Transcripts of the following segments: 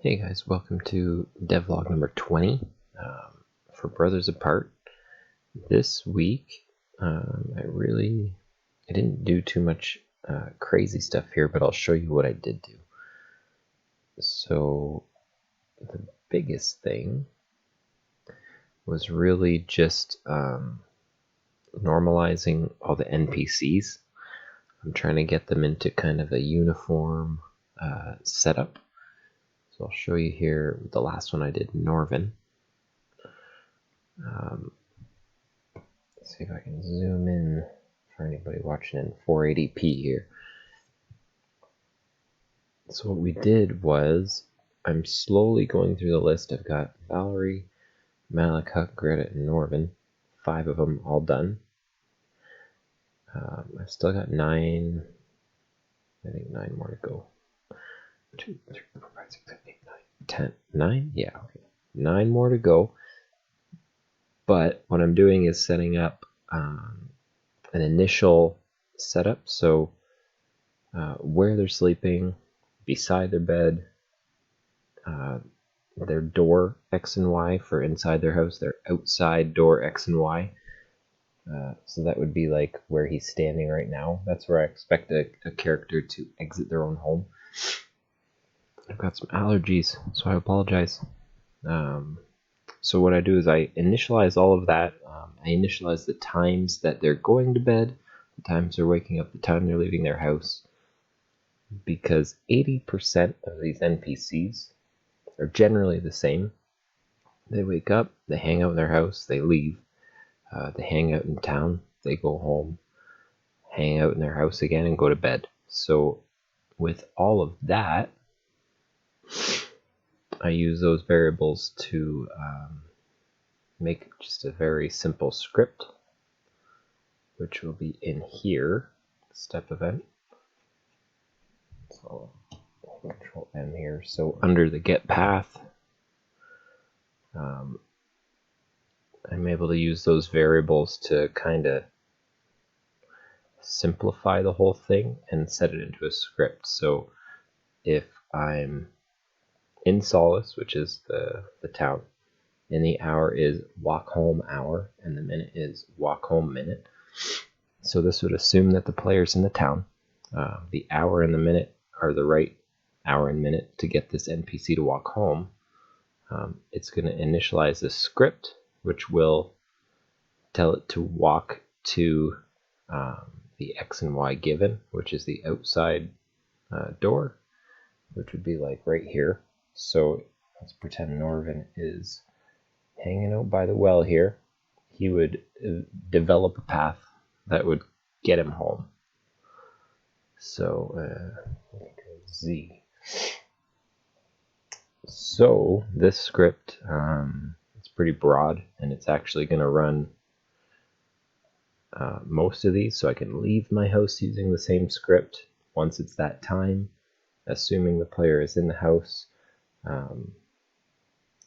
Hey guys, welcome to Devlog number 20 for Brothers Apart. This week, I didn't do too much crazy stuff here, but I'll show you what I did do. So the biggest thing was really just normalizing all the NPCs. I'm trying to get them into kind of a uniform setup. So I'll show you here the last one I did, Norvin. Let's see if I can zoom in for anybody watching in 480p here. So what we did was, I'm slowly going through the list. I've got Valerie, Malakut, Greta, and Norvin. 5 of them all done. I've still got 9, I think 9 more to go. 2, 3, 4, 5, 6, 7, 8, 9, 10, 9? Yeah, okay. 9 more to go. But what I'm doing is setting up an initial setup. So where they're sleeping, beside their bed, their door X and Y for inside their house, their outside door X and Y. So that would be like where he's standing right now. That's where I expect a character to exit their own home. I've got some allergies, so I apologize. So what I do is I initialize all of that. I initialize the times that they're going to bed, the times they're waking up, the time they're leaving their house. Because 80% of these NPCs are generally the same. They wake up, they hang out in their house, they leave. They hang out in town, they go home, hang out in their house again, and go to bed. So with all of that, I use those variables to make just a very simple script, which will be in here, step event. So Control M here. So under the get path, I'm able to use those variables to kind of simplify the whole thing and set it into a script. So if I'm in Solace, which is the town, and the hour is walk home hour, and the minute is walk home minute. So this would assume that the player's in the town. The hour and the minute are the right hour and minute to get this NPC to walk home. It's going to initialize a script, which will tell it to walk to the X and Y given, which is the outside door, which would be like right here. So let's pretend Norvin is hanging out by the well here. He would develop a path that would get him home. So Z. So this script, it's pretty broad, and it's actually going to run most of these. So I can leave my house using the same script once it's that time, assuming the player is in the house.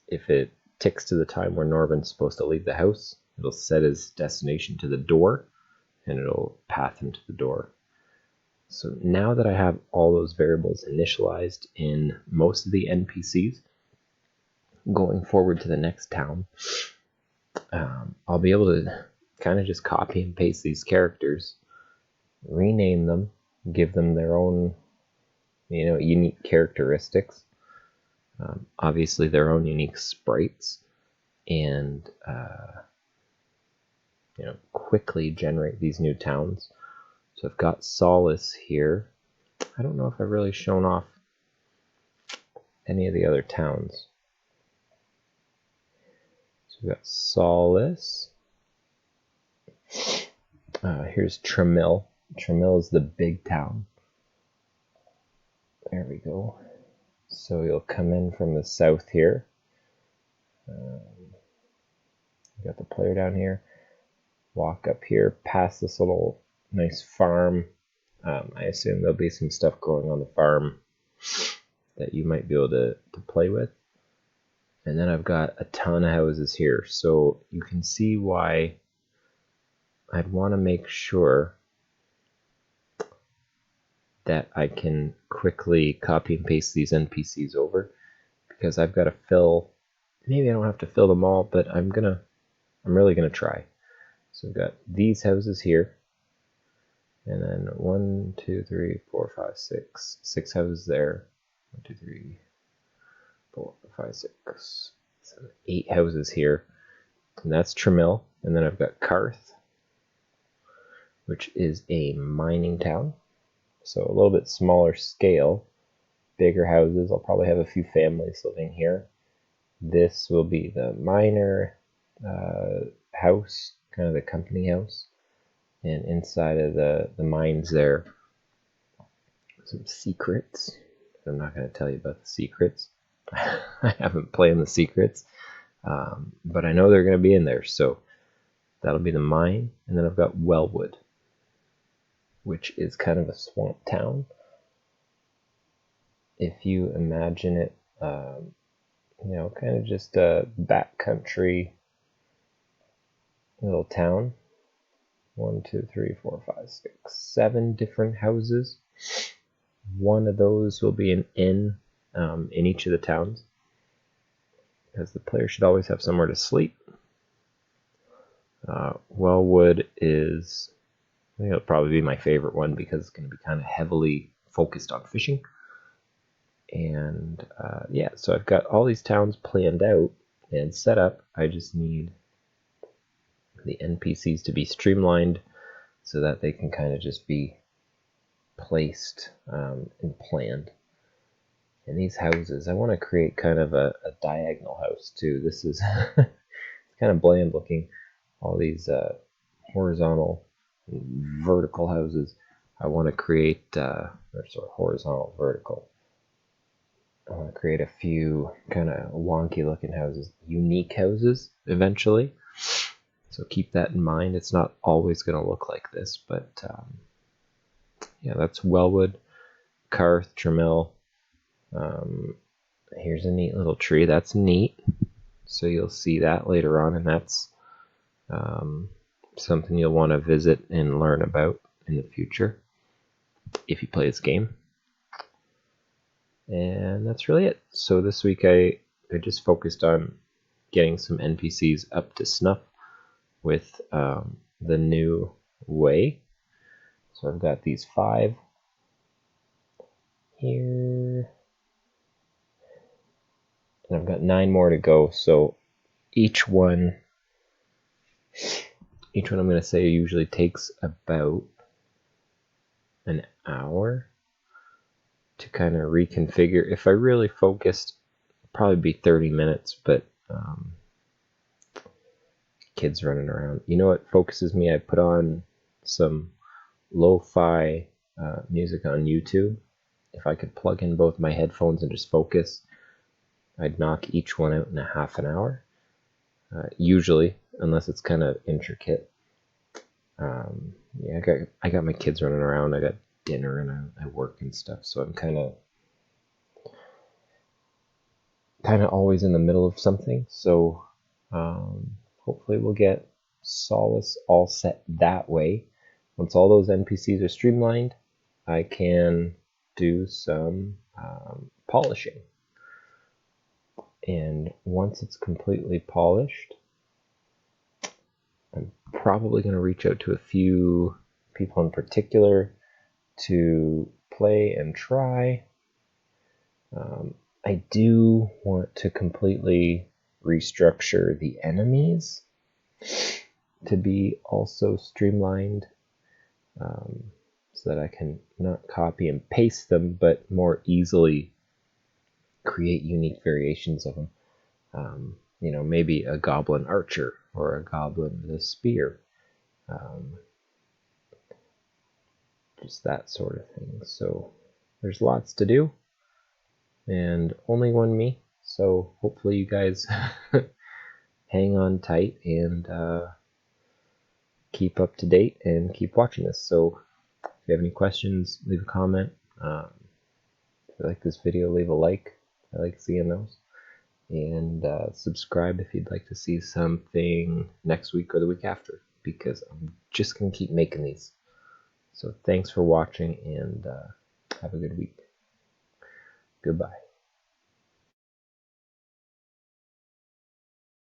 If it ticks to the time where Norvin's supposed to leave the house, it'll set his destination to the door, and it'll path him to the door. So now that I have all those variables initialized in most of the NPCs, going forward to the next town, I'll be able to kind of just copy and paste these characters, rename them, give them their own, unique characteristics, obviously their own unique sprites, and quickly generate these new towns. So I've got Solace here. I don't know if I've really shown off any of the other towns. So we've got Solace. Here's Tramiel. Tramiel is the big town. There we go. So you'll come in from the south here. Got the player down here. Walk up here, past this little nice farm. I assume there'll be some stuff growing on the farm that you might be able to play with. And then I've got a ton of houses here. So you can see why I'd want to make sure that I can quickly copy and paste these NPCs over, because I've got to fill. Maybe I don't have to fill them all, but I'm really gonna try. So we've got these houses here, and then 1, 2, 3, 4, 5, 6. 6 houses there. 1, 2, 3, 4, 5, 6, 7, 8 houses here, and that's Tramiel. And then I've got Karth, which is a mining town, so a little bit smaller scale, bigger houses. I'll probably have a few families living here. This will be the miner house, kind of the company house, and inside of the mines there, some secrets. I'm not going to tell you about the secrets. I haven't played the secrets, but I know they're going to be in there, so that'll be the mine. And then I've got Wellwood, which is kind of a swamp town. If you imagine it, kind of just a backcountry little town. 1, 2, 3, 4, 5, 6, 7 different houses. One of those will be an inn in each of the towns, because the player should always have somewhere to sleep. Wellwood is, I think it'll probably be my favorite one because it's going to be kind of heavily focused on fishing. And yeah, so I've got all these towns planned out and set up. I just need the NPCs to be streamlined so that they can kind of just be placed and planned. And these houses, I want to create kind of a diagonal house too. This is it's kind of bland looking. All these horizontal and vertical houses. I want to create, horizontal, vertical. I want to create a few kind of wonky looking houses, unique houses eventually. So keep that in mind. It's not always going to look like this, but yeah, that's Wellwood, Karth, Tramiel. Here's a neat little tree. That's neat. So you'll see that later on, and that's something you'll want to visit and learn about in the future if you play this game. And that's really it. So this week I just focused on getting some NPCs up to snuff with the new way. So I've got these 5 here, and I've got 9 more to go. So each one I'm going to say usually takes about an hour to kind of reconfigure. If I really focused, it'd probably be 30 minutes, but kids running around. You know what focuses me? I put on some lo-fi music on YouTube. If I could plug in both my headphones and just focus, I'd knock each one out in a half an hour. Usually, unless it's kind of intricate. Yeah, I got my kids running around. I got dinner and I work and stuff, so I'm kind of always in the middle of something. So hopefully we'll get Solace all set that way. Once all those NPCs are streamlined, I can do some polishing. And once it's completely polished, I'm probably going to reach out to a few people in particular to play and try. I do want to completely restructure the enemies to be also streamlined, so that I can not copy and paste them, but more easily create unique variations of them. Maybe a goblin archer or a goblin with a spear. Just that sort of thing. So there's lots to do, and only one me. So hopefully you guys hang on tight and keep up to date and keep watching this. So if you have any questions, leave a comment. If you like this video, leave a like. I like seeing those. And subscribe if you'd like to see something next week or the week after, because I'm just going to keep making these. So thanks for watching, and have a good week. Goodbye.